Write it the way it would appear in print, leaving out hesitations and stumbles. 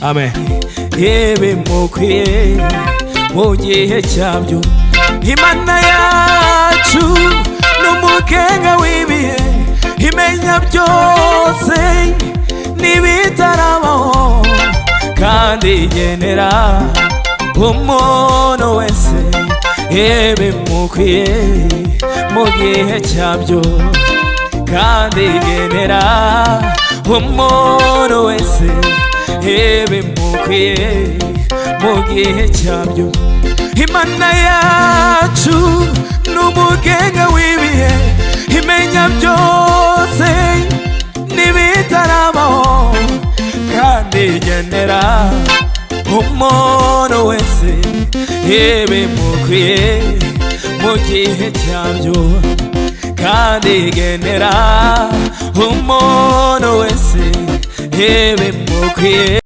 amen. Ibimukwiye mu gihe cyabyo. Imana yacu n'umugenga w'ibihe, imenya byose n'ibitarabaho, kandi igenera umuntu wese ibimukwiye mu gihe cyabyo, kandi igenera umuntu wese ibimukwiye mu gihe cyabyo. Imana yacu n'umugenga w'ibihe, imenya byose n'ibitarabaho, kandi igenera umuntu wese ibimukwiye mu gihe cyabyo, kandi igenera umuntu wese ibimukwiye.